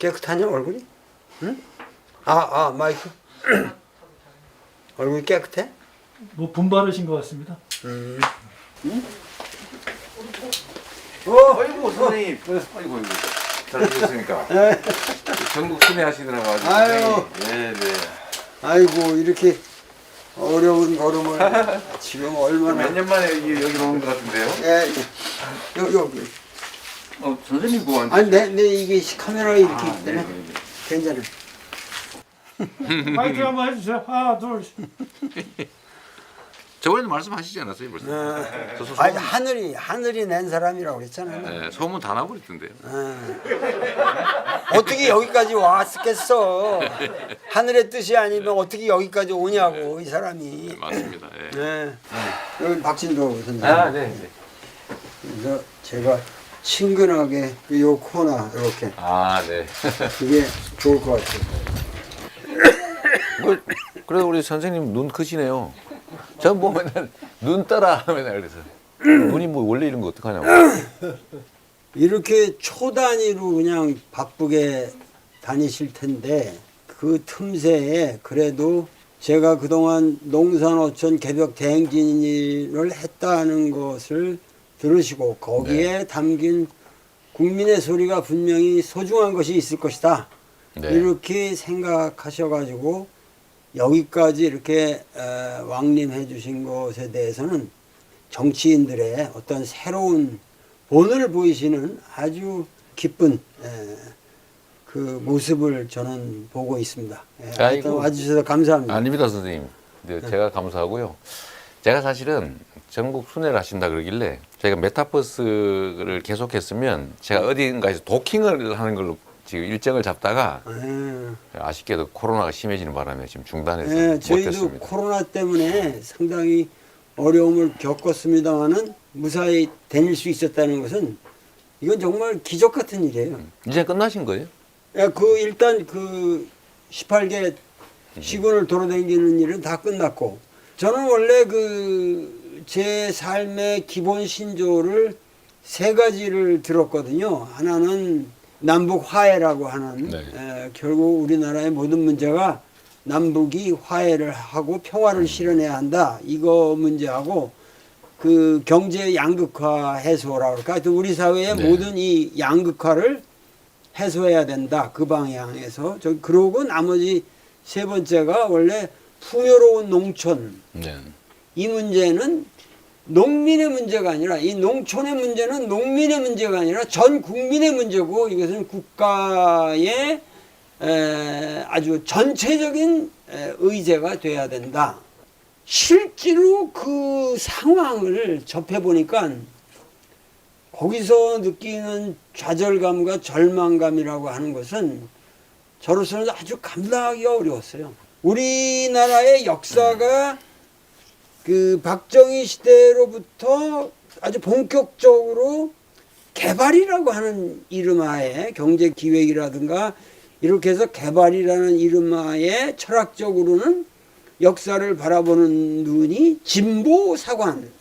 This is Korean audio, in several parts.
깨끗하냐 얼굴이? 응? 아 마이크. 얼굴이 깨끗해? 뭐 분발하신 것 같습니다. 응? 아이고 선생님. 아이고 잘 지냈습니까? 전국 순회하시느라고 아주 아유. 네. 아이고 이렇게 어려운 걸음을 지금 얼마나 몇 년 만에 여기 오는 것 같은데요? 여기 선생님 뭐 아니 내 이게 카메라가 이렇게 있기 때문에 네. 괜찮아. 마이크 한번 해주세요. 하나, 둘. 저번에도 말씀하시지 않았어요 벌써? 아니 하늘이 낸 사람이라고 그랬잖아요. 네, 소문 다 나버렸던데요. 어떻게 여기까지 왔겠어? 하늘의 뜻이 아니면 어떻게 여기까지 오냐고 이 사람이. 맞습니다. 예. 네. 여기 박진도 선생님. 네. 그래서 제가 친근하게 요 코너 이렇게 네. 그게 좋을 것 같아요. 그래도 우리 선생님 눈 크시네요. 전 보면은 눈 따라 하면 그래서 눈이 뭐 원래 이런 거 어떡하냐고. 이렇게 초 단위로 그냥 바쁘게 다니실 텐데 그 틈새에 그래도 제가 그동안 농산어촌 개벽 대행진을 했다는 것을 들으시고 거기에 담긴 국민의 소리가 분명히 소중한 것이 있을 것이다. 네. 이렇게 생각하셔가지고 여기까지 이렇게 왕림해 주신 것에 대해서는 정치인들의 어떤 새로운 본을 보이시는 아주 기쁜 그 모습을 저는 보고 있습니다. 하여튼 와주셔서 감사합니다. 아닙니다 선생님. 제가 감사하고요. 제가 사실은 전국 순회를 하신다 그러길래 저희가 메타버스를 계속했으면 제가 어딘가에서 도킹을 하는 걸로 지금 일정을 잡다가 아쉽게도 코로나가 심해지는 바람에 지금 중단해서 저희도 못했습니다. 코로나 때문에 상당히 어려움을 겪었습니다만은 무사히 다닐 수 있었다는 것은 이건 정말 기적 같은 일이에요. 이제 끝나신 거예요? 일단 그 18개 시군을 돌아다니는 일은 다 끝났고 저는 원래 제 삶의 기본 신조를 세 가지를 들었거든요. 하나는 남북 화해라고 하는 결국 우리나라의 모든 문제가 남북이 화해를 하고 평화를 실현해야 한다. 이거 문제하고 그 경제 양극화 해소라고 할까. 하여튼 우리 사회의 모든 이 양극화를 해소해야 된다. 그 방향에서. 그러고 나머지 세 번째가 원래 풍요로운 농촌. 이 문제는 농민의 문제가 아니라 이 농촌의 문제는 농민의 문제가 아니라 전 국민의 문제고 이것은 국가의 아주 전체적인 의제가 돼야 된다. 실제로 그 상황을 접해보니까 거기서 느끼는 좌절감과 절망감이라고 하는 것은 저로서는 아주 감당하기가 어려웠어요. 우리나라의 역사가 그 박정희 시대로부터 아주 본격적으로 개발이라고 하는 이름하에 경제 기획이라든가 이렇게 해서 개발이라는 이름하에 철학적으로는 역사를 바라보는 눈이 진보 사관.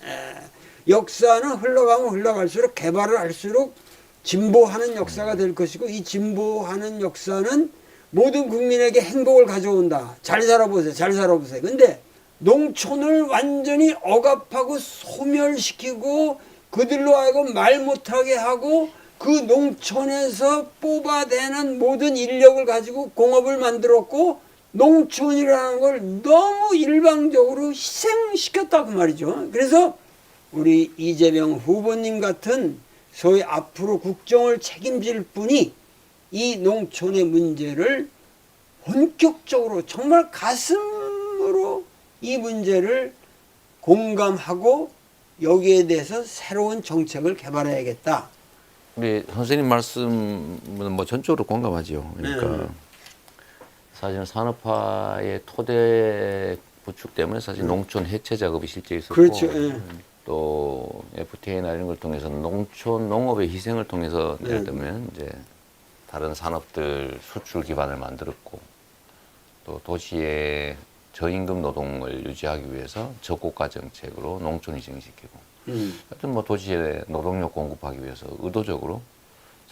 역사는 흘러가면 흘러갈수록 개발을 할수록 진보하는 역사가 될 것이고 이 진보하는 역사는 모든 국민에게 행복을 가져온다. 잘 살아보세요. 잘 살아보세요. 근데 농촌을 완전히 억압하고 소멸시키고 그들로 하여금 말 못하게 하고 그 농촌에서 뽑아내는 모든 인력을 가지고 공업을 만들었고 농촌이라는 걸 너무 일방적으로 희생시켰다 그 말이죠. 그래서 우리 이재명 후보님 같은 소위 앞으로 국정을 책임질 분이 이 농촌의 문제를 본격적으로 정말 가슴으로 이 문제를 공감하고 여기에 대해서 새로운 정책을 개발해야겠다. 우리 선생님 말씀은 뭐 전적으로 공감하죠. 그러니까 사실은 산업화의 토대 구축 때문에 사실 농촌 해체 작업이 실제 있었고 그렇죠. 또 FTA나 이런 걸 통해서 농촌 농업의 희생을 통해서 예를 들면 이제 다른 산업들 수출 기반을 만들었고 또 도시의 저임금 노동을 유지하기 위해서 저고가 정책으로 농촌 희생시키고 하여튼 뭐 도시에 노동력 공급하기 위해서 의도적으로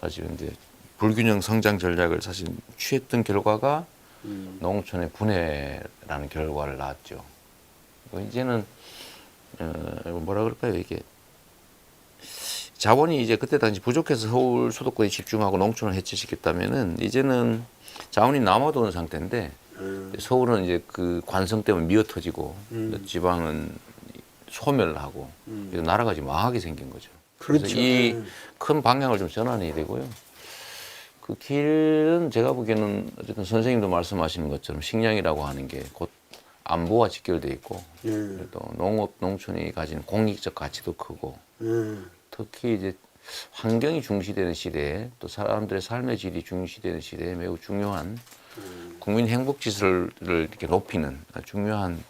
사실은 이제 불균형 성장 전략을 사실 취했던 결과가 농촌의 분해라는 결과를 낳았죠. 이제는 뭐라 그럴까요? 이게 자원이 이제 그때 당시 부족해서 서울 수도권에 집중하고 농촌을 해체시켰다면은 이제는 자원이 남아도는 상태인데 서울은 이제 그 관성 때문에 미어터지고 지방은 소멸하고 나라가 지금 망하게 생긴 거죠. 그렇죠. 그래서 이 큰 방향을 좀 전환해야 되고요. 그 길은 제가 보기에는 어쨌든 선생님도 말씀하시는 것처럼 식량이라고 하는 게 곧 안보와 직결돼 있고 또 농업 농촌이 가진 공익적 가치도 크고 특히 이제 환경이 중시되는 시대에 또 사람들의 삶의 질이 중시되는 시대에 매우 중요한 국민 행복 지수를 이렇게 높이는 중요한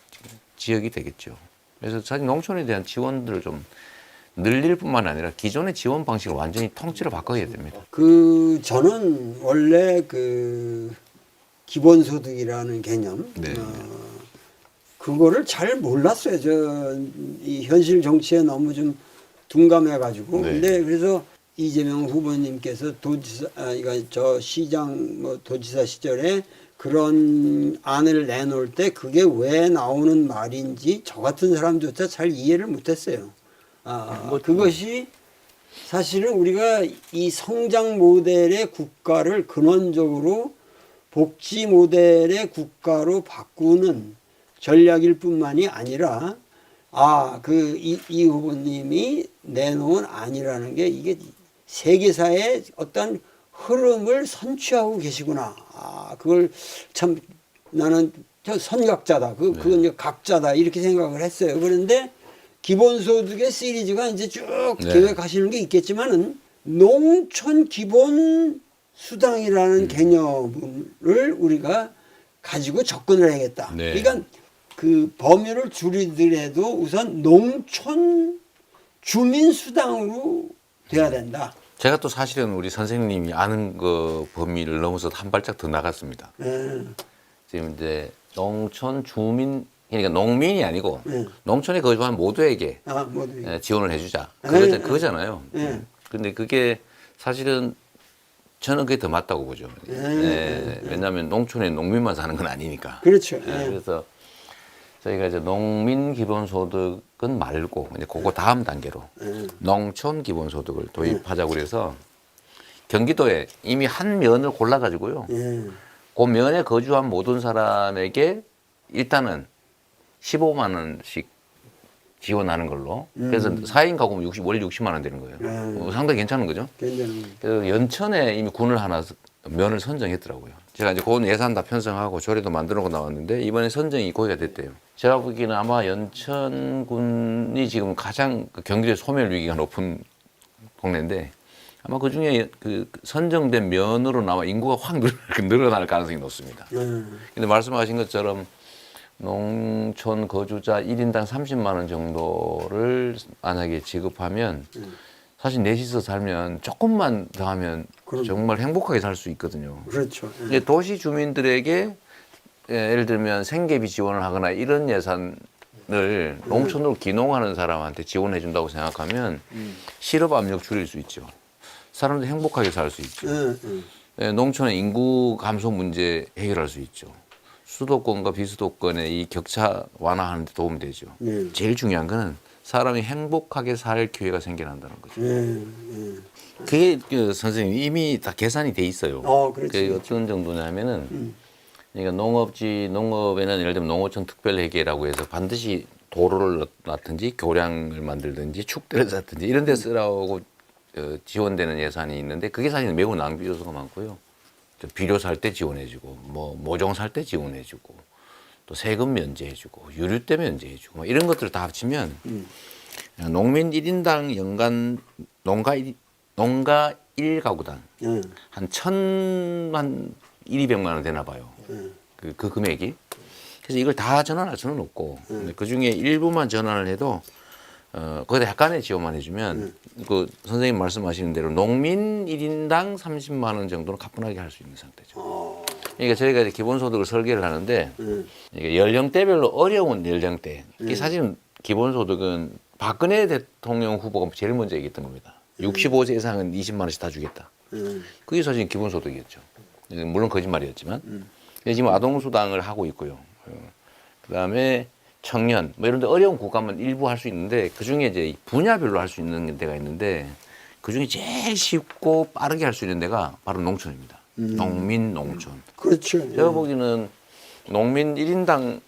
지역이 되겠죠. 그래서 사실 농촌에 대한 지원들을 좀 늘릴 뿐만 아니라 기존의 지원 방식을 완전히 통째로 바꿔야 됩니다. 저는 원래 그 기본소득이라는 개념, 네. 그거를 잘 몰랐어요. 이 현실 정치에 너무 좀 둔감해가지고. 네. 근데 그래서 이재명 후보님께서 저 시장 도지사 시절에 그런 안을 내놓을 때 그게 왜 나오는 말인지 저 같은 사람조차 잘 이해를 못했어요. 그것이 사실은 우리가 이 성장 모델의 국가를 근원적으로 복지 모델의 국가로 바꾸는 전략일 뿐만이 아니라 이 후보님이 내놓은 안이라는 게 이게 세계사의 어떤 흐름을 선취하고 계시구나. 그걸 참 나는 저 선각자다. 그건 이제 각자다. 이렇게 생각을 했어요. 그런데 기본소득의 시리즈가 이제 쭉 계획하시는 게 있겠지만은 농촌 기본 수당이라는 개념을 우리가 가지고 접근을 해야겠다. 네. 그러니까 그 범위를 줄이더라도 우선 농촌 주민 수당으로 돼야 된다. 제가 또 사실은 우리 선생님이 아는 그 범위를 넘어서 한 발짝 더 나갔습니다. 지금 이제 농촌 주민 그러니까 농민이 아니고 농촌에 거주한 모두에게 지원을 해주자. 그거잖아요. 근데 그게 사실은 저는 그게 더 맞다고 보죠. 왜냐하면 농촌에 농민만 사는 건 아니니까. 그렇죠. 그래서 저희가 이제 농민 기본소득은 말고 이제 그거 다음 단계로 농촌 기본소득을 도입하자고 그래서 경기도에 이미 한 면을 골라가지고요. 그 면에 거주한 모든 사람에게 일단은 15만 원씩 지원하는 걸로. 그래서 4인 가구면 월 60만 원 되는 거예요. 상당히 괜찮은 거죠. 그래서 연천에 이미 군을 하나 면을 선정했더라고요. 제가 이제 그 예산 다 편성하고 조례도 만들어 놓고 나왔는데 이번에 선정이 거기가 됐대요. 제가 보기에는 아마 연천군이 지금 가장 경기도의 소멸 위기가 높은 동네인데 아마 그 중에 그 선정된 면으로는 아마 인구가 확 늘어날 가능성이 높습니다. 근데 말씀하신 것처럼 농촌 거주자 1인당 30만 원 정도를 만약에 지급하면 사실 넷이서 살면 조금만 더 하면 정말 행복하게 살 수 있거든요. 그렇죠. 이제 도시 주민들에게 예를 들면 생계비 지원을 하거나 이런 예산을 농촌으로 귀농하는 사람한테 지원해 준다고 생각하면 실업 압력 줄일 수 있죠. 사람들 행복하게 살 수 있죠. 농촌의 인구 감소 문제 해결할 수 있죠. 수도권과 비수도권의 이 격차 완화하는 데 도움이 되죠. 제일 중요한 거는 사람이 행복하게 살 기회가 생겨난다는 거죠. 그게 선생님 이미 다 계산이 돼 있어요. 그렇지. 그게 어떤 정도냐면은 그러니까 농업에는 예를 들면 농어촌 특별회계라고 해서 반드시 도로를 놨든지 교량을 만들든지 축대를 쌓든지 이런 데 쓰라고 지원되는 예산이 있는데 그게 사실 매우 낭비 요소가 많고요. 비료 살 때 지원해주고, 모종 살 때 지원해주고, 또 세금 면제해주고, 유류세 면제해주고, 이런 것들을 다 합치면 농민 1인당 연간 농가 1가구당 한 1,200만 원 되나 봐요. 그 금액이. 그래서 이걸 다 전환할 수는 없고, 그 중에 일부만 전환을 해도 거기다 약간의 지원만 해주면 그 선생님 말씀하시는 대로 농민 1인당 30만 원 정도는 가뿐하게 할 수 있는 상태죠. 그러니까 저희가 이제 기본소득을 설계를 하는데 이게 연령대별로 어려운 연령대. 이게 사실은 기본소득은 박근혜 대통령 후보가 제일 먼저 얘기했던 겁니다. 65세 이상은 20만 원씩 다 주겠다. 그게 사실 기본소득이었죠. 물론 거짓말이었지만. 지금 아동수당을 하고 있고요. 그다음에 청년 뭐 이런 데 어려운 국가만 일부 할 수 있는데 그중에 이제 분야별로 할 수 있는 데가 있는데 그중에 제일 쉽고 빠르게 할 수 있는 데가 바로 농촌입니다. 농민, 농촌. 그렇죠. 제가 보기에는 농민 1인당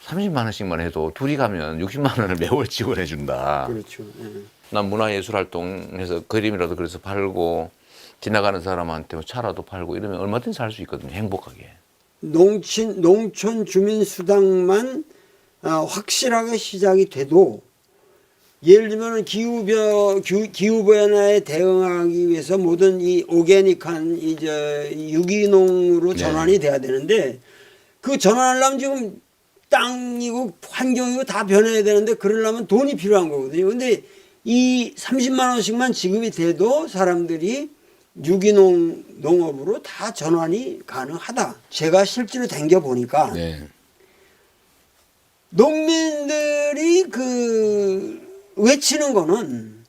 30만 원씩만 해도 둘이 가면 60만 원을 매월 지원해 준다. 그렇죠. 난 문화예술활동해서 그림이라도 그래서 팔고 지나가는 사람한테 뭐 차라도 팔고 이러면 얼마든지 살 수 있거든요. 행복하게. 농촌 주민 수당만 확실하게 시작이 돼도 예를 들면 기후 변화에 대응하기 위해서 모든 이 오게닉한 이제 유기농으로 전환이 돼야 되는데 그 전환하려면 지금 땅이고 환경이고 다 변해야 되는데 그러려면 돈이 필요한 거거든요. 근데 이 30만 원씩만 지급이 돼도 사람들이 유기농 농업으로 다 전환이 가능하다. 제가 실제로 댕겨 보니까 네. 농민들이 외치는 거는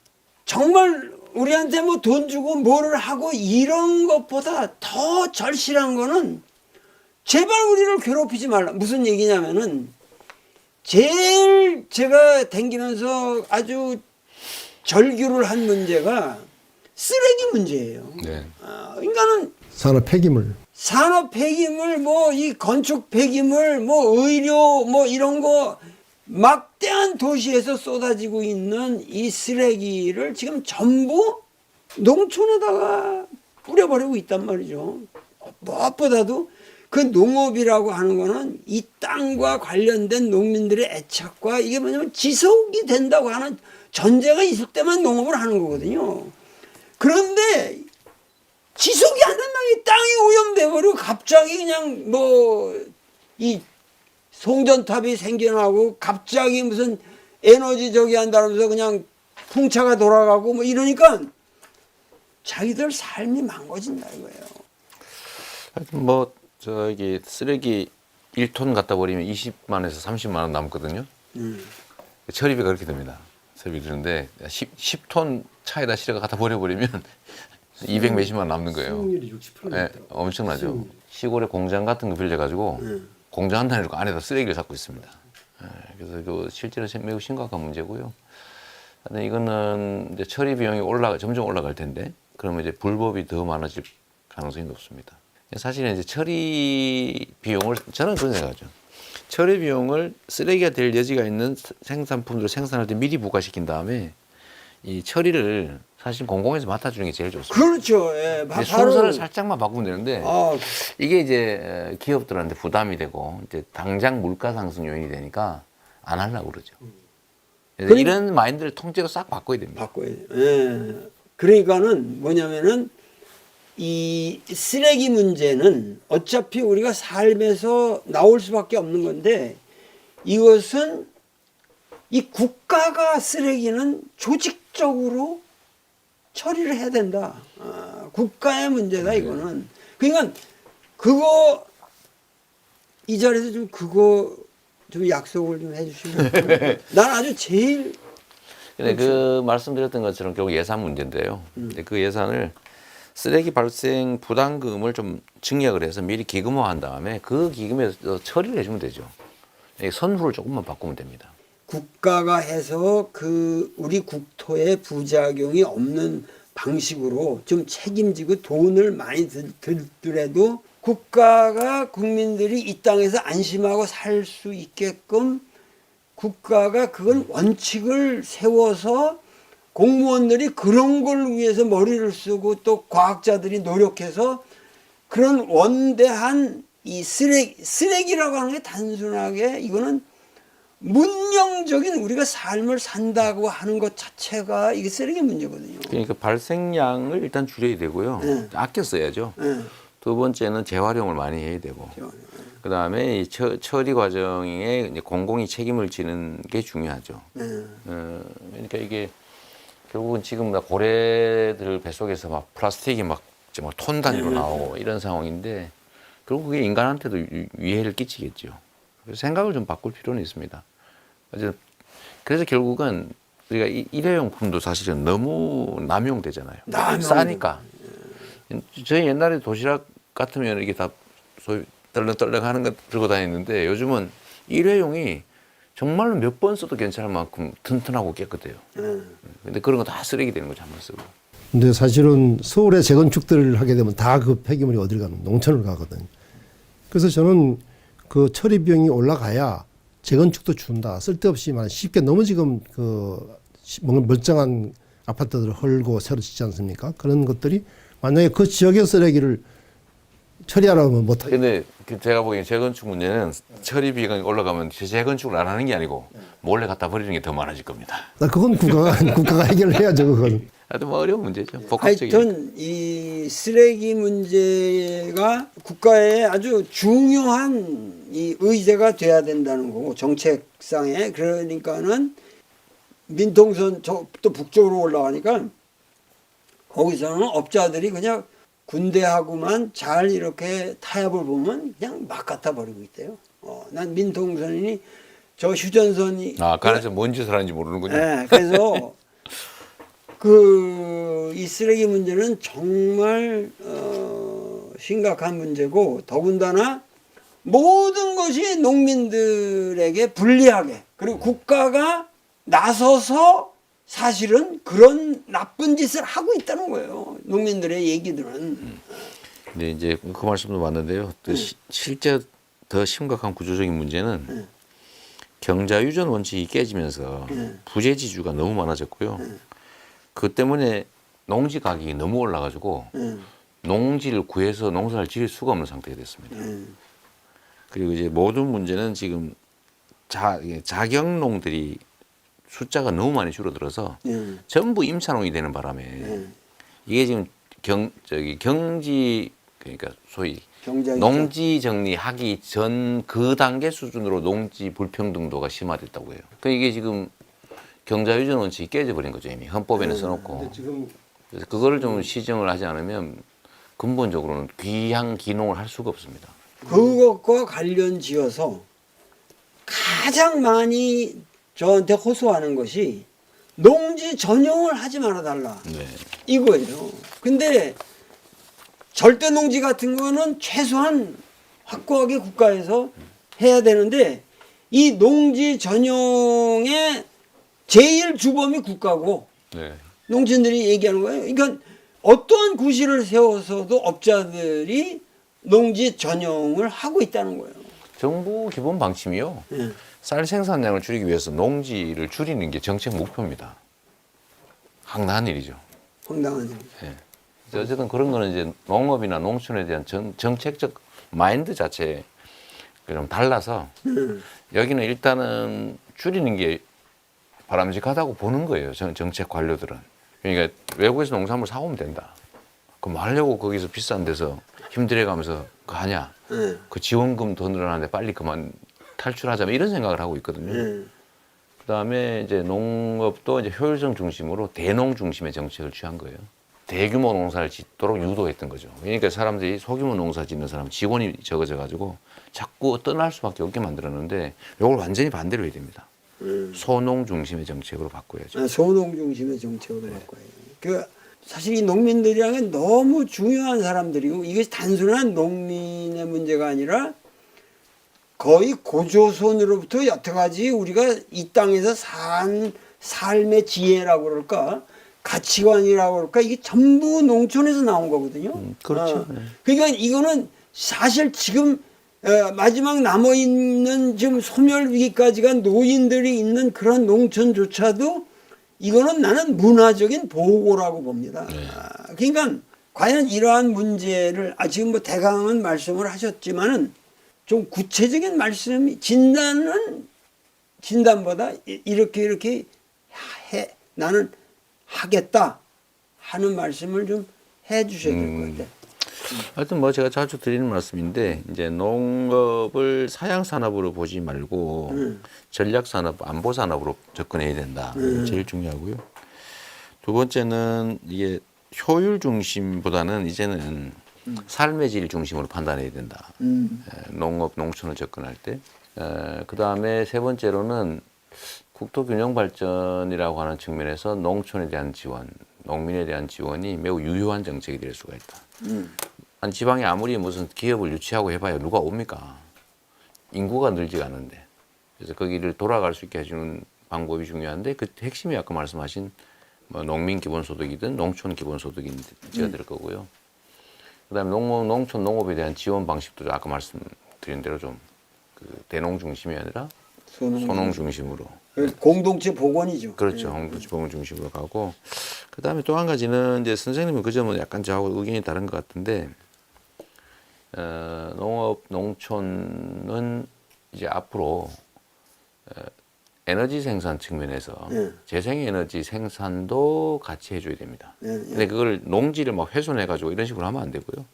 정말 우리한테 뭐 돈 주고 뭐를 하고 이런 것보다 더 절실한 거는 제발 우리를 괴롭히지 말라. 무슨 얘기냐면은 제일 제가 댕기면서 아주 절규를 한 문제가 쓰레기 문제예요. 네. 그러니까는 산업 폐기물. 산업 폐기물, 뭐 이 건축 폐기물, 뭐 의료, 뭐 이런 거 막대한 도시에서 쏟아지고 있는 이 쓰레기를 지금 전부 농촌에다가 뿌려버리고 있단 말이죠. 무엇보다도 그 농업이라고 하는 거는 이 땅과 관련된 농민들의 애착과 이게 뭐냐면 지속이 된다고 하는 전제가 있을 때만 농업을 하는 거거든요. 그런데 지속이 안 된다면 이 땅이 오염돼 버리고 갑자기 그냥 뭐 이 송전탑이 생겨나고 갑자기 무슨 에너지 저기 한다면서 그냥 풍차가 돌아가고 뭐 이러니까 자기들 삶이 망가진다 이거예요. 하여튼 뭐 저기 쓰레기 1톤 갖다 버리면 20만에서 30만 원 남거든요. 처리비가 그렇게 됩니다. 처리비 그런데 10톤 차에다 실어 갖다 버려버리면 200 몇십만 원 남는 거예요. 수익률이 60% 네, 엄청나죠. 시골에 공장 같은 거 빌려가지고 공장 한 단위로 안에다 쓰레기를 잡고 있습니다. 그래서 그 실제로 매우 심각한 문제고요. 근데 이거는 이제 처리 비용이 점점 올라갈 텐데 그러면 이제 불법이 더 많아질 가능성이 높습니다. 사실은 이제 처리 비용을 저는 그런 생각하죠. 처리 비용을 쓰레기가 될 여지가 있는 생산품들을 생산할 때 미리 부과시킨 다음에 이 처리를 사실 공공에서 맡아주는 게 제일 좋습니다. 그렇죠. 예, 순서를 살짝만 바꾸면 되는데 아, 이게 이제 기업들한테 부담이 되고 이제 당장 물가 상승 요인이 되니까 안 하려고 그러죠. 그래서 이런 마인드를 통째로 싹 바꿔야 됩니다. 바꿔야 돼요. 예. 그러니까는 뭐냐면은 이 쓰레기 문제는 어차피 우리가 삶에서 나올 수밖에 없는 건데 이것은 이 국가가 쓰레기는 조직적으로 처리를 해야 된다. 국가의 문제다 이거는. 그러니까 그거 이 자리에서 좀 그거 좀 약속을 좀 해주시면 난 아주 제일 근데 그 말씀드렸던 것처럼 결국 예산 문제인데요. 근데 그 예산을 쓰레기 발생 부담금을 좀 증액을 해서 미리 기금화한 다음에 그 기금에서 처리를 해주면 되죠. 선후를 조금만 바꾸면 됩니다. 국가가 해서 그 우리 국토에 부작용이 없는 방식으로 좀 책임지고 돈을 많이 들더라도 국가가 국민들이 이 땅에서 안심하고 살 수 있게끔 국가가 그건 원칙을 세워서 공무원들이 그런 걸 위해서 머리를 쓰고 또 과학자들이 노력해서 그런 원대한 이 쓰레기라고 하는 게 단순하게 이거는 문명적인 우리가 삶을 산다고 하는 것 자체가 이게 쓰레기 문제거든요. 그러니까 발생량을 일단 줄여야 되고요. 네. 아껴 써야죠. 네. 두 번째는 재활용을 많이 해야 되고. 그다음에 이 처리 과정에 이제 공공이 책임을 지는 게 중요하죠. 그러니까 이게 결국은 지금 고래들 뱃속에서 막 플라스틱이 막 톤 단위로 나오고 이런 상황인데 결국 그게 인간한테도 위해를 끼치겠죠. 그래서 생각을 좀 바꿀 필요는 있습니다. 그래서 결국은 우리가 일회용품도 사실은 너무 남용되잖아요. 싸니까. 저희 옛날에 도시락 같으면 이게 다 소위 떨렁떨렁 하는 거 들고 다녔는데 요즘은 일회용이 정말로 몇 번 써도 괜찮을 만큼 튼튼하고 깨끗해요. 근데 그런 거 다 쓰레기 되는 거죠, 한 번 쓰고. 근데 사실은 서울에 재건축들을 하게 되면 다 그 폐기물이 어딜 가면 농촌을 가거든요. 그래서 저는 그 처리 비용이 올라가야 재건축도 준다. 쓸데없이 만 쉽게 너무 지금 그 멀쩡한 아파트들을 헐고 새로 짓지 않습니까? 그런 것들이 만약에 그 지역의 쓰레기를 처리하라면 못하겠. 근데 제가 보기엔 재건축 문제는 처리 비용이 올라가면 재건축을 안 하는 게 아니고 몰래 갖다 버리는 게 더 많아질 겁니다. 그건 국가가 해결을 해야죠, 그건. 하여튼 뭐 어려운 문제죠. 복합적인. 하여튼 이 쓰레기 문제가 국가의 아주 중요한 이 의제가 돼야 된다는 거고, 정책상에. 그러니까는 민통선 또 북쪽으로 올라가니까 거기서는 업자들이 그냥 군대하고만 잘 이렇게 타협을 보면 그냥 막 갖다 버리고 있대요. 난 민통선이 저 휴전선이 간에서 뭔 짓을 하는지 모르는군요. 네, 그래서 이 쓰레기 문제는 정말 심각한 문제고, 더군다나 모든 것이 농민들에게 불리하게, 그리고 국가가 나서서 사실은 그런 나쁜 짓을 하고 있다는 거예요. 농민들의 얘기들은. 근데 이제 그 말씀도 맞는데요. 또 실제 더 심각한 구조적인 문제는 경자유전 원칙이 깨지면서 부재지주가 너무 많아졌고요. 그 때문에 농지 가격이 너무 올라가지고 농지를 구해서 농사를 지을 수가 없는 상태가 됐습니다. 그리고 이제 모든 문제는 지금 자경농들이 숫자가 너무 많이 줄어들어서 전부 임차농이 되는 바람에 이게 지금 경지, 그러니까 소위 농지 정리하기 전 그 단계 수준으로 농지 불평등도가 심화됐다고 해요. 그러니까 이게 지금 경자유전 원칙이 깨져버린 거죠, 이미 헌법에는 써놓고. 그래서 그거를 좀 시정을 하지 않으면 근본적으로는 귀농을 할 수가 없습니다. 그것과 관련 지어서 가장 많이 저한테 호소하는 것이 농지 전용을 하지 말아달라. 네. 이거예요. 근데 절대 농지 같은 거는 최소한 확고하게 국가에서 해야 되는데, 이 농지 전용의 제일 주범이 국가고 네. 농촌들이 얘기하는 거예요. 그러니까 어떠한 구실을 세워서도 업자들이 농지 전용을 하고 있다는 거예요. 정부 기본 방침이요. 예. 쌀 생산량을 줄이기 위해서 농지를 줄이는 게 정책 목표입니다. 황당한 일이죠. 황당한 일. 예. 어쨌든 그런 거는 이제 농업이나 농촌에 대한 정책적 마인드 자체에 좀 달라서 여기는 일단은 줄이는 게 바람직하다고 보는 거예요. 정책 관료들은. 그러니까 외국에서 농산물 사오면 된다. 그럼 하려고 거기서 비싼 데서 힘들어가면서 그거 하냐. 그 지원금 더 늘어나는데 빨리 그만 탈출하자, 이런 생각을 하고 있거든요. 그다음에 이제 농업도 이제 효율성 중심으로 대농 중심의 정책을 취한 거예요. 대규모 농사를 짓도록 유도했던 거죠. 그러니까 사람들이 소규모 농사 짓는 사람 직원이 적어져 가지고 자꾸 떠날 수밖에 없게 만들었는데 이걸 완전히 반대로 해야 됩니다. 소농 중심의 정책으로 바꿔야죠. 소농 중심의 정책으로 바꿔야. 사실 이 농민들이랑은 너무 중요한 사람들이고, 이것이 단순한 농민의 문제가 아니라 거의 고조선으로부터 여태까지 우리가 이 땅에서 산 삶의 지혜라고 그럴까, 가치관이라고 그럴까, 이게 전부 농촌에서 나온 거거든요. 그렇죠. 그러니까 이거는 사실 지금 마지막 남아있는 지금 소멸 위기까지 간 노인들이 있는 그런 농촌조차도 이거는 나는 문화적인 보고라고 봅니다. 그러니까 과연 이러한 문제를 지금 뭐 대강은 말씀을 하셨지만은 좀 구체적인 말씀이, 진단보다 이렇게 나는 하겠다 하는 말씀을 좀 해 주셔야 될 것 같아요. 하여튼 뭐 제가 자주 드리는 말씀인데, 이제 농업을 사양 산업으로 보지 말고 전략 산업, 안보 산업으로 접근해야 된다. 제일 중요하고요. 두 번째는 이게 효율 중심보다는 이제는 삶의 질 중심으로 판단해야 된다. 농업, 농촌을 접근할 때. 그 다음에 세 번째로는 국토 균형 발전이라고 하는 측면에서 농촌에 대한 지원, 농민에 대한 지원이 매우 유효한 정책이 될 수가 있다. 한 지방에 아무리 무슨 기업을 유치하고 해봐야 누가 옵니까? 인구가 늘지가 않는데. 그래서 거기를 돌아갈 수 있게 해주는 방법이 중요한데 그 핵심이 아까 말씀하신 뭐 농민 기본소득이든 농촌 기본소득인지가 될 거고요. 그다음에 농촌 농업에 대한 지원 방식도 아까 말씀드린 대로 좀 그 대농 중심이 아니라 소농 중심으로. 공동체 복원이죠. 그렇죠. 공동체 복원 중심으로 가고 그다음에 또 한 가지는 이제 선생님은 그 점은 약간 저하고 의견이 다른 것 같은데 농촌은 이제 앞으로 에너지 생산 측면에서 재생에너지 생산도 같이 해줘야 됩니다. 근데 그걸 농지를 막 훼손해가지고 이런 식으로 하면 안 되고요.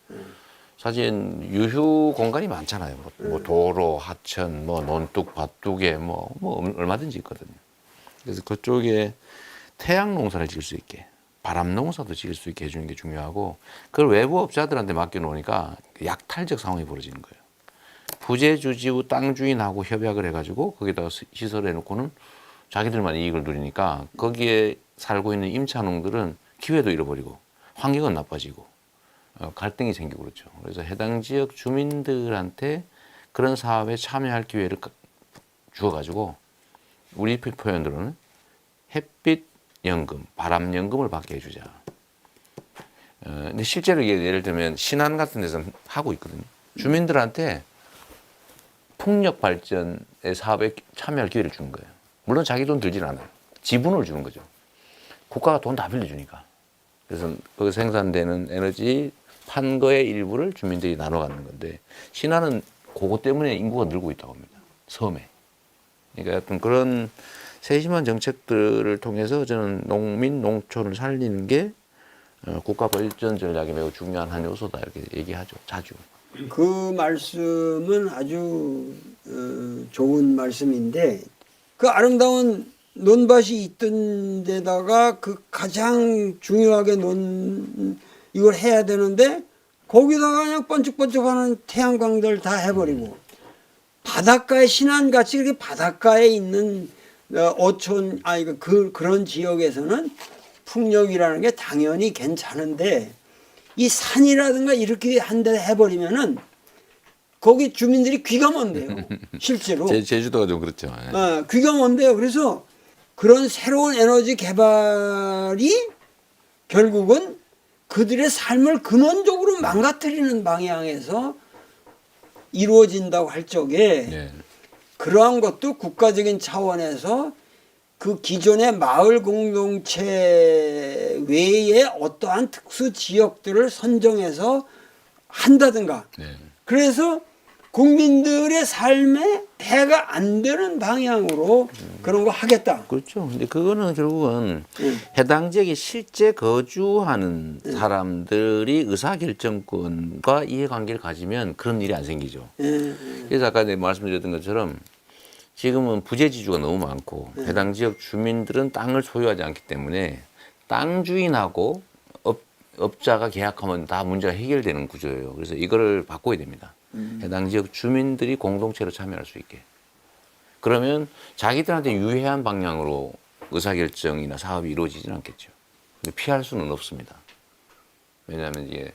사실 유휴 공간이 많잖아요. 뭐 도로, 하천, 뭐 논둑, 밭두개, 뭐 얼마든지 있거든요. 그래서 그쪽에 태양 농사를 지을 수 있게, 바람 농사도 지을 수 있게 해주는 게 중요하고, 그걸 외부 업자들한테 맡겨놓으니까 약탈적 상황이 벌어지는 거예요. 부재주지구 땅 주인하고 협약을 해가지고 거기다가 시설을 해놓고는 자기들만 이익을 누리니까 거기에 살고 있는 임차농들은 기회도 잃어버리고 환경은 나빠지고 갈등이 생기고 그렇죠. 그래서 해당 지역 주민들한테 그런 사업에 참여할 기회를 주어가지고 우리 표현으로는 햇빛 연금, 바람 연금을 받게 해주자. 근데 실제로 예를 들면 신안 같은 데서는 하고 있거든요. 주민들한테 풍력 발전의 사업에 참여할 기회를 주는 거예요. 물론 자기 돈 들지는 않아요. 지분을 주는 거죠. 국가가 돈 다 빌려주니까. 그래서 그 생산되는 에너지 판 거의 일부를 주민들이 나눠 갖는 건데 신안은 그것 때문에 인구가 늘고 있다고 합니다. 섬에. 그러니까 어떤 그런 세심한 정책들을 통해서 저는 농민, 농촌을 살리는 게 국가 발전 전략이 매우 중요한 한 요소다 이렇게 얘기하죠. 자주. 그 말씀은 아주 좋은 말씀인데 그 아름다운 논밭이 있던 데다가 그 가장 중요하게 이걸 해야 되는데 거기다가 그냥 번쩍번쩍하는 태양광들 다 해버리고 바닷가에 신안같이 이렇게 바닷가에 있는 어촌 그런 지역에서는 풍력이라는 게 당연히 괜찮은데 이 산이라든가 이렇게 한 대 해버리면은 거기 주민들이 귀가 먼데요. 실제로. 제주도가 좀 그렇죠. 귀가 먼데요. 그래서 그런 새로운 에너지 개발이 결국은 그들의 삶을 근원적으로 망가뜨리는 방향에서 이루어진다고 할 적에 네. 그러한 것도 국가적인 차원에서 그 기존의 마을 공동체 외에 어떠한 특수 지역들을 선정해서 한다든가 네. 그래서 국민들의 삶에 해가 안 되는 방향으로 그런 거 하겠다. 그렇죠. 근데 그거는 결국은 해당 지역에 실제 거주하는 사람들이 의사결정권과 이해관계를 가지면 그런 일이 안 생기죠. 그래서 아까 말씀드렸던 것처럼 지금은 부재지주가 너무 많고 해당 지역 주민들은 땅을 소유하지 않기 때문에 땅 주인하고 업자가 계약하면 다 문제가 해결되는 구조예요. 그래서 이거를 바꿔야 됩니다. 해당 지역 주민들이 공동체로 참여할 수 있게. 그러면 자기들한테 유해한 방향으로 의사결정이나 사업이 이루어지지는 않겠죠. 근데 피할 수는 없습니다. 왜냐하면 이제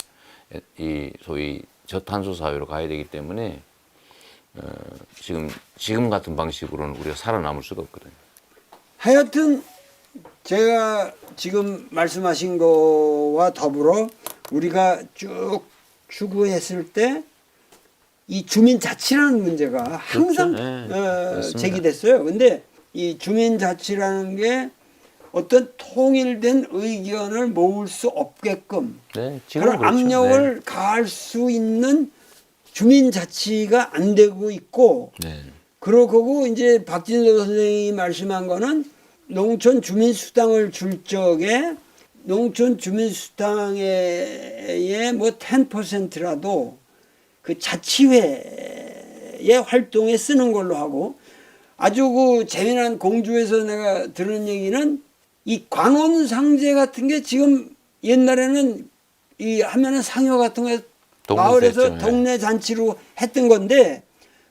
이 소위 저탄소 사회로 가야 되기 때문에 지금 같은 방식으로는 우리가 살아남을 수가 없거든요. 하여튼 제가 지금 말씀하신 거와 더불어 우리가 쭉 추구했을 때 이 주민자치라는 문제가 항상 그렇죠. 제기됐어요. 근데 이 주민자치라는 게 어떤 통일된 의견을 모을 수 없게끔 네, 지금 그런 압력을 가할 수 있는 주민자치가 안 되고 있고 네. 그러고 이제 박진도 선생님이 말씀한 거는 농촌 주민수당을 줄 적에 농촌 주민수당의 뭐 10%라도 그 자치회의 활동에 쓰는 걸로 하고 아주 그 재미난 공주에서 내가 들은 얘기는 이 관원상제 같은 게 지금 옛날에는 이 하면은 상여 같은 거 마을에서 했죠. 동네 잔치로 했던 건데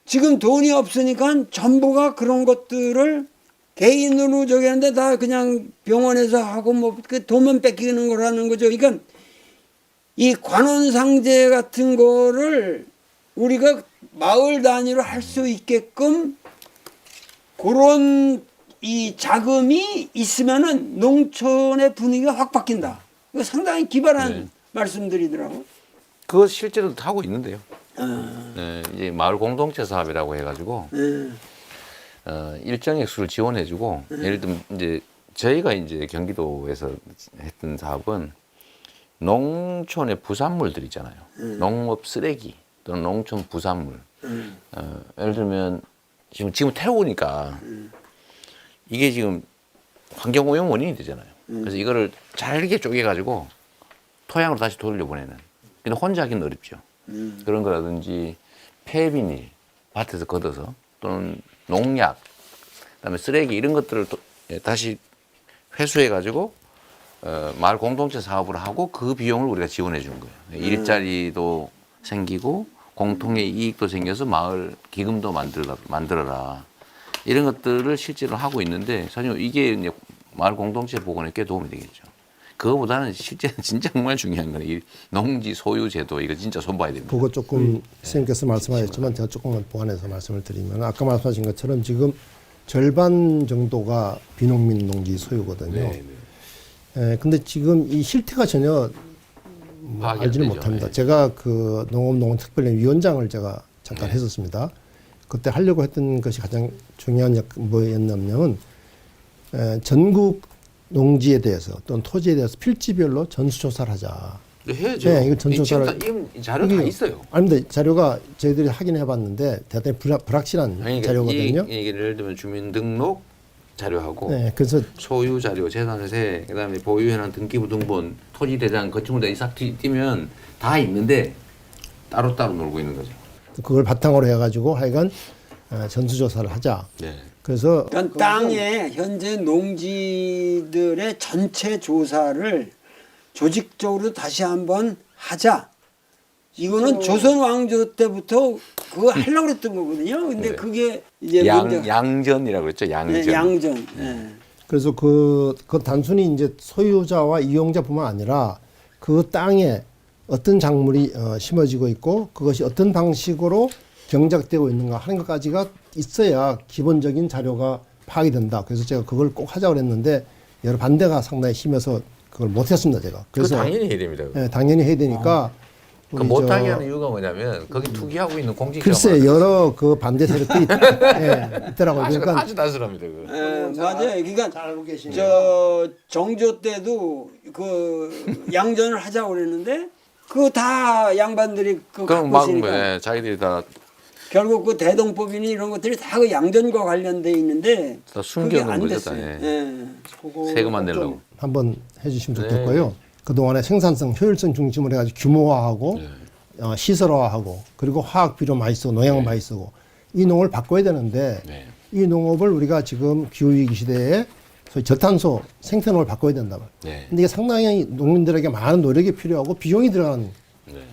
지금 돈이 없으니까 정부가 그런 것들을 개인으로 저기 하는데 다 그냥 병원에서 하고 뭐 그 돈만 뺏기는 거라는 거죠. 그러니까 이 관원상제 같은 거를 우리가 마을 단위로 할 수 있게끔 그런 이 자금이 있으면은 농촌의 분위기가 확 바뀐다. 이거 상당히 기발한 네. 말씀들이더라고. 그거 실제로 하고 있는데요. 아, 네, 이제 마을 공동체 사업이라고 해가지고 네. 일정 액수를 지원해주고 예를 들면 이제 저희가 이제 경기도에서 했던 사업은 농촌의 부산물들 있잖아요. 농업 쓰레기 또는 농촌 부산물. 예를 들면 지금 태우니까 이게 지금 환경오염 원인이 되잖아요. 그래서 이거를 잘게 쪼개가지고 토양으로 다시 돌려보내는. 근데 혼자 하기는 어렵죠. 그런 거라든지 폐비닐 밭에서 걷어서 또는 농약, 그다음에 쓰레기 이런 것들을 다시 회수해가지고 마을 공동체 사업을 하고 그 비용을 우리가 지원해 준 거예요. 일자리도 생기고 공통의 이익도 생겨서 마을 기금도 만들어라. 이런 것들을 실제로 하고 있는데 사실 이게 이제 마을 공동체 복원에 꽤 도움이 되겠죠. 그거보다는 실제는 진짜 정말 중요한 건 이 농지 소유 제도 이거 진짜 손봐야 됩니다. 그거 조금 선생님께서 말씀하셨지만 제가 조금만 보완해서 말씀을 드리면 아까 말씀하신 것처럼 지금 절반 정도가 비농민 농지 소유거든요. 근데 지금 이 실태가 전혀 파악이 안 알지는 되죠. 못합니다. 네. 제가 그 농업농특별위 위원장을 제가 잠깐 했었습니다. 그때 하려고 했던 것이 가장 중요한 뭐였냐면 전국 농지에 대해서 또는 토지에 대해서 필지별로 전수조사를 하자. 해야죠. 네, 이거 전조사를 지금 자료 다 있어요. 아닙니다. 자료가 저희들이 확인해봤는데 대단히 불확실한 아니, 자료거든요. 이게 예를 들면 주민등록 자료하고 네, 그래서 소유 자료, 재산세, 그다음에 보유해놓은 등기부 등본, 토지대장, 건축물대장 싹 띄면 다 있는데 따로따로 놀고 있는 거죠. 그걸 바탕으로 해가지고 하여간 전수조사를 하자. 네. 그래서 그러니까 땅에 현재 농지들의 전체 조사를 조직적으로 다시 한번 하자. 이거는 조선 왕조 때부터 그거 하려고 그랬던 거거든요. 근데 네. 그게 이제 양전이라고 그랬죠. 양전. 네, 양전. 네. 그래서 그 단순히 이제 소유자와 이용자뿐만 아니라 그 땅에 어떤 작물이 심어지고 있고 그것이 어떤 방식으로 경작되고 있는가 하는 것까지가 있어야 기본적인 자료가 파악이 된다. 그래서 제가 그걸 꼭 하자고 그랬는데 여러 반대가 상당히 심해서 그걸 못했습니다. 제가. 그래서 당연히 해야 됩니다. 네, 당연히 해야 되니까. 그 못하게 하는 이유가 뭐냐면 거기 투기하고 있는 공직자가 글쎄 여러 그 반대 세력들이 있더라고요. 그러니까 아주 단순합니다. 그거. 맞아요. 그러니까 잘 알고 계시네요. 저 정조 때도 그 양전을 하자고 그랬는데 그거 다 양반들이 그 그럼 갖고 막 있으니까 자기들이 다 결국 그 대동법이니 이런 것들이 다 그 양전과 관련돼 있는데 다 그게 숨겨놓은 안 거죠. 됐어요. 예. 예. 세금만 내려고. 한번 해주시면 좋겠고요. 그동안에 생산성, 효율성 중심으로 해가지고 규모화하고 시설화하고 그리고 화학 비료 많이 쓰고 농약 많이 쓰고 이 농업을 바꿔야 되는데 이 농업을 우리가 지금 기후위기 시대에 소위 저탄소 생태농업을 바꿔야 된다. 네. 근데 이게 상당히 농민들에게 많은 노력이 필요하고 비용이 들어가는.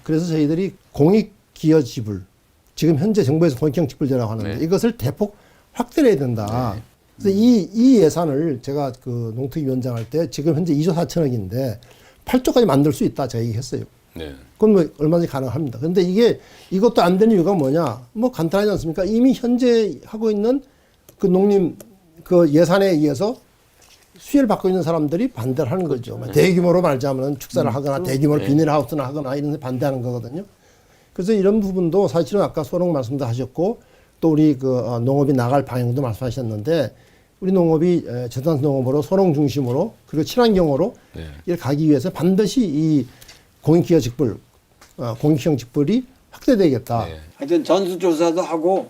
그래서 저희들이 공익기여지불 지금 현재 정부에서 공익기여지불제라고 하는데 이것을 대폭 확대를 해야 된다. 그래서 이 예산을 제가 그 농특위원장 할 때 지금 현재 2조 4천억인데 8조까지 만들 수 있다 제가 얘기했어요. 네. 그건 뭐 얼마든지 가능합니다. 그런데 이것도 안 되는 이유가 뭐냐? 뭐 간단하지 않습니까? 이미 현재 하고 있는 그 농림 그 예산에 의해서 수혜를 받고 있는 사람들이 반대를 하는 거죠. 대규모로 말하자면 축사를 하거나 대규모로 비닐하우스나 하거나 이런 데 반대하는 거거든요. 그래서 이런 부분도 사실은 아까 소롱 말씀도 하셨고 또 우리 그 농업이 나갈 방향도 말씀하셨는데 우리 농업이 저탄소 농업으로 소농 중심으로 그리고 친환경으로 이를 가기 위해서 반드시 이 공익기여직불, 공익형 직불이 확대되겠다. 하여튼 전수조사도 하고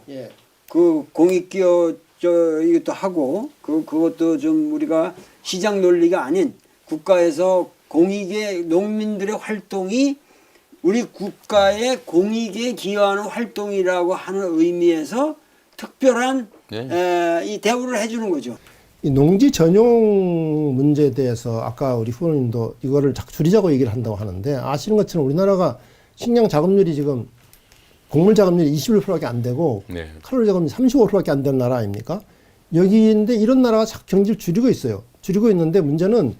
그 공익기여 이것도 하고 그것도 좀 우리가 시장 논리가 아닌 국가에서 공익의 농민들의 활동이 우리 국가의 공익에 기여하는 활동이라고 하는 의미에서 특별한 이 대우를 해주는 거죠. 이 농지 전용 문제에 대해서 아까 우리 후보님도 이거를 자꾸 줄이자고 얘기를 한다고 하는데 아시는 것처럼 우리나라가 식량 자급률이 지금 곡물 자급률이 21%밖에 안 되고 칼로리 자급률이 35%밖에 안 되는 나라 아닙니까? 여기인데 이런 나라가 자꾸 경제를 줄이고 있어요. 줄이고 있는데 문제는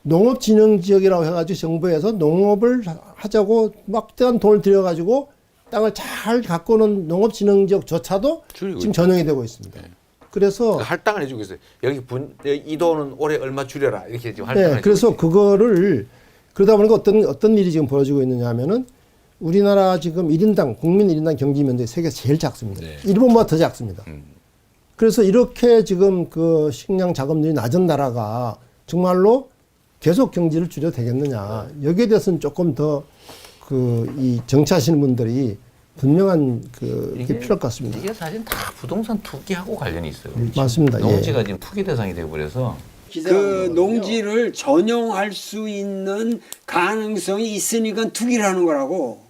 농업진흥지역이라고 해가지고 정부에서 농업을 하자고 막대한 돈을 들여가지고 땅을 잘 갖고 오는 농업진흥지역조차도 줄이고 지금 있죠. 전용이 되고 있습니다. 그래서 할당을 해주고 있어요. 이 돈은 올해 얼마 줄여라 이렇게 지금 할당을 네, 해주고 그래서 있어요. 그거를 그러다 보니까 어떤 일이 지금 벌어지고 있느냐 하면은 우리나라 지금 1인당 국민 1인당 경제 면적이 세계에서 제일 작습니다. 네. 일본보다 더 작습니다. 그래서 이렇게 지금 그 식량 자금률이 낮은 나라가 정말로 계속 경제를 줄여도 되겠느냐. 여기에 대해서는 조금 더 이 정치하시는 분들이 분명한 이게 필요할 것 같습니다. 이게 사실 다 부동산 투기하고 관련이 있어요. 맞습니다. 농지가 지금 투기 대상이 되어버려서 그 농지를 전용할 수 있는 가능성이 있으니까 투기를 하는 거라고.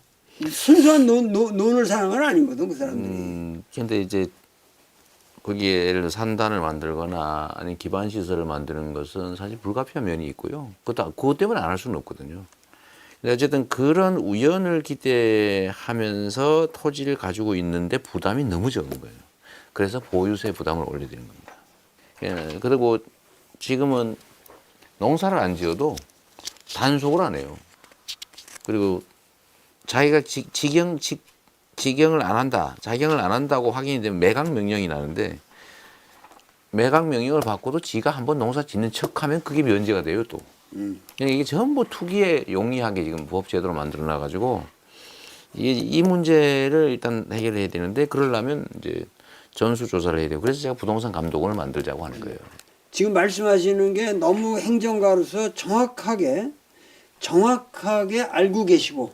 순수한 논을 사는 건 아니거든 그 사람들이. 근데 이제 거기에 예를 들어 산단을 만들거나 아니면 기반 시설을 만드는 것은 사실 불가피한 면이 있고요. 그것 때문에 안 할 수는 없거든요. 근데 어쨌든 그런 우연을 기대하면서 토지를 가지고 있는데 부담이 너무 적은 거예요. 그래서 보유세 부담을 올려드리는 겁니다. 예, 그리고 지금은 농사를 안 지어도 단속을 안 해요. 그리고 자기가 직영을 안 한다, 자경을 안 한다고 확인이 되면 매각 명령이 나는데 매각 명령을 받고도 지가 한번 농사 짓는 척하면 그게 면제가 돼요 또. 그러니까 이게 전부 투기에 용이하게 지금 부업제도로 만들어놔 가지고 이 문제를 일단 해결해야 되는데 그러려면 이제 전수조사를 해야 되고 그래서 제가 부동산 감독원을 만들자고 하는 거예요. 지금 말씀하시는 게 너무 행정가로서 정확하게 알고 계시고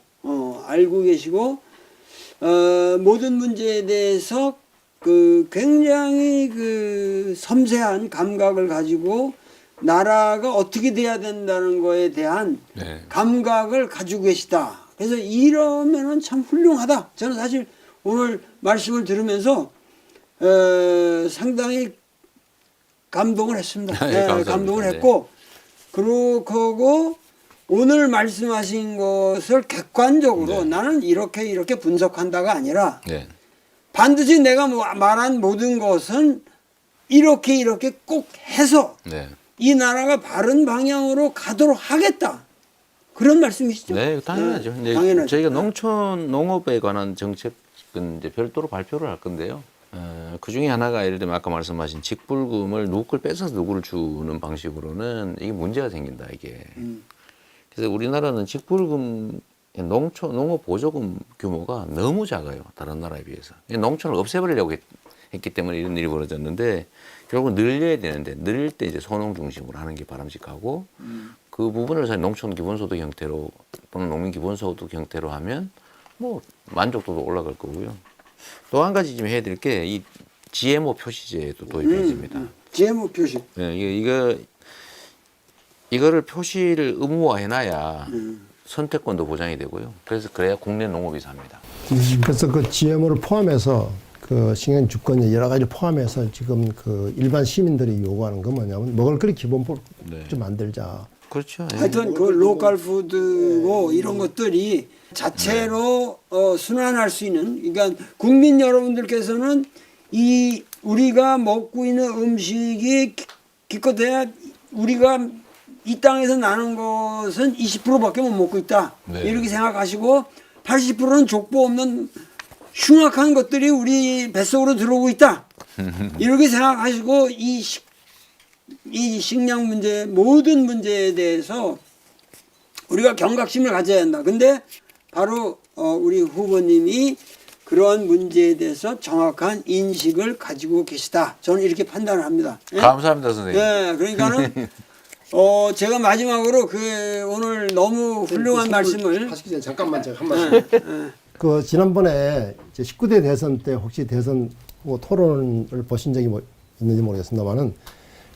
모든 문제에 대해서 굉장히 섬세한 감각을 가지고 나라가 어떻게 돼야 된다는 거에 대한 네. 감각을 가지고 계시다. 그래서 이러면은 참 훌륭하다. 저는 사실 오늘 말씀을 들으면서 상당히 감동을 했습니다. 네, 감사합니다. 감동을 했고 그러고 오늘 말씀하신 것을 객관적으로 네. 나는 이렇게 분석한다가 아니라 네. 반드시 내가 말한 모든 것은 이렇게 꼭 해서 네. 이 나라가 바른 방향으로 가도록 하겠다. 그런 말씀이시죠? 네, 당연하죠. 네, 이제 당연하죠. 저희가 농촌 농업에 관한 정책은 이제 별도로 발표를 할 건데요. 그 중에 하나가 예를 들면 아까 말씀하신 직불금을 누구 걸 뺏어서 누구를 주는 방식으로는 이게 문제가 생긴다 이게. 그래서 우리나라는 직불금 농업 보조금 규모가 너무 작아요. 다른 나라에 비해서. 농촌을 없애버리려고 했기 때문에 이런 일이 벌어졌는데 결국 늘려야 되는데 늘릴 때 이제 소농 중심으로 하는 게 바람직하고 그 부분을 사실 농촌 기본소득 형태로 또는 농민 기본소득 형태로 하면 뭐 만족도도 올라갈 거고요. 또 한 가지 좀 해야 될 게 이 GMO 표시제도 도입해집니다. GMO 표시. 네, 이거를 표시를 의무화해놔야 선택권도 보장이 되고요. 그래야 국내 농업이 삽니다. 그래서 그 GMO를 포함해서 그 식량 주권 여러 가지를 포함해서 지금 그 일반 시민들이 요구하는 건 뭐냐면 먹을 거리 기본법 네. 좀 만들자. 그렇죠. 예. 하여튼 그 로컬 푸드고 이런 것들이 자체로 순환할 수 있는 그러니까 국민 여러분들께서는 이 우리가 먹고 있는 음식이 기껏해야 우리가 이 땅에서 나는 것은 20%밖에 못 먹고 있다. 네. 이렇게 생각하시고 80%는 족보 없는 흉악한 것들이 우리 뱃속으로 들어오고 있다. 이렇게 생각하시고 이 식량 문제 모든 문제에 대해서 우리가 경각심을 가져야 한다. 근데 바로 우리 후보님이 그런 문제에 대해서 정확한 인식을 가지고 계시다. 저는 이렇게 판단을 합니다. 예? 감사합니다, 선생님. 네, 그러니까는 제가 마지막으로 오늘 너무 훌륭한 말씀을 하시기 전에 잠깐만 제가 한 말씀. 그 지난번에 이제 19대 대선 때 혹시 대선 후보 토론을 보신 적이 있는지 모르겠습니다만은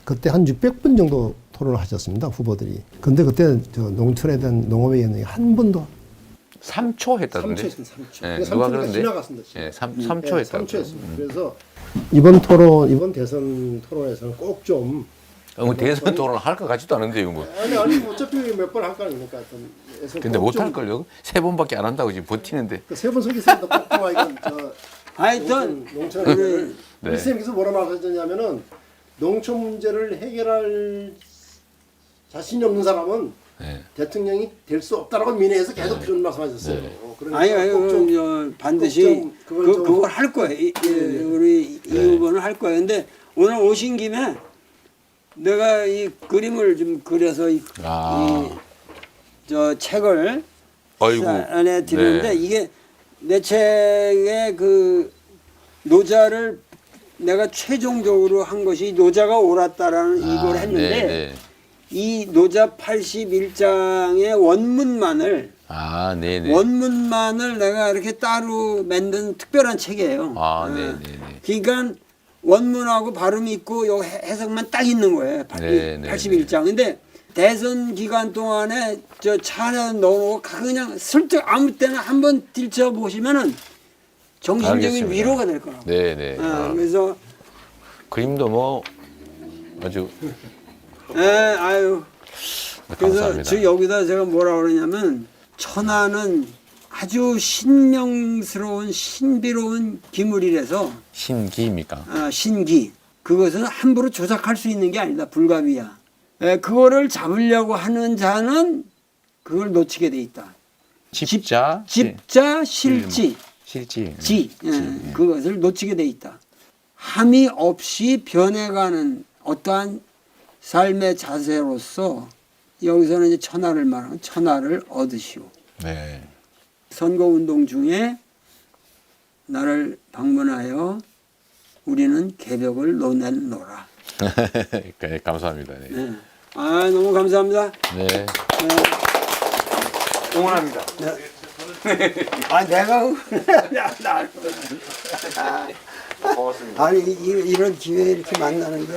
그때 한 600분 정도 토론을 하셨습니다 후보들이. 근데 그때 저 농촌에 대한 농업에 있는 한 분도 3초 했다던데. 3초 했습니다. 3초. 네, 그러니까 누가 3초가 그러는데? 지나갔습니다. 예, 3초 했다고. 3초 했습니다. 그래서 이번 대선 토론에서는 꼭 좀 대선 토론 할 것 같지도 않은데 이거 뭐. 아니 어차피 몇 번 할 거 아닙니까? 근데 못 할 걸요. 3번밖에 안 한다고 지금 버티는데. 세번 속에서도 꼭좀 이건 하여튼 농촌에 네. 우리 선생님께서 뭐라 말하셨냐면은 농촌 문제를 해결할 자신이 없는 사람은 네. 대통령이 될 수 없다라고 민회에서 계속 그런 말씀하셨어요. 네. 그러니까 아니 꼭 좀- 저 반드시 좀 그걸 좀- 그걸 할 거예요. 우리 이 후보는 할 거예요. 근데 오늘 오신 김에 내가 이 그림을 좀 그려서 저 책을 아이고. 안에 드리는데 네. 이게 내 책의 그 노자를 내가 최종적으로 한 것이 노자가 옳았다라는 이걸 했는데 네, 네. 이 노자 81장의 원문만을 네네. 원문만을 내가 이렇게 따로 만든 특별한 책이에요. 네네네. 그러니까 원문하고 발음이 있고 요 해석만 딱 있는 거예요. 네, 네, 81장. 근데 대선 기간 동안에 저 차 안에 넣어놓고 그냥 슬쩍 아무 때나 한번 들춰 보시면은 정신적인 알겠습니다. 위로가 될 거라고. 네네. 그래서 그림도 뭐 아주 아유. 그래서 감사합니다. 저 여기다 제가 뭐라 그러냐면 천하는 아주 신명스러운 신비로운 기물이라서 신기입니까? 신기 그것은 함부로 조작할 수 있는 게 아니다. 불가비야. 그거를 잡으려고 하는 자는 그걸 놓치게 돼 있다. 집자, 집자 실지 실지, 그것을 놓치게 돼 있다. 함이 없이 변해가는 어떠한 삶의 자세로서 여기서는 이제 천하를 말하면 천하를 얻으시오. 네. 선거운동 중에 나를 방문하여 우리는 개벽을 논해노라. 네, 감사합니다. 네. 네. 너무 감사합니다. 네. 응원합니다. 내가 고맙습니다. 아니 이런 기회에 이렇게 만나는 게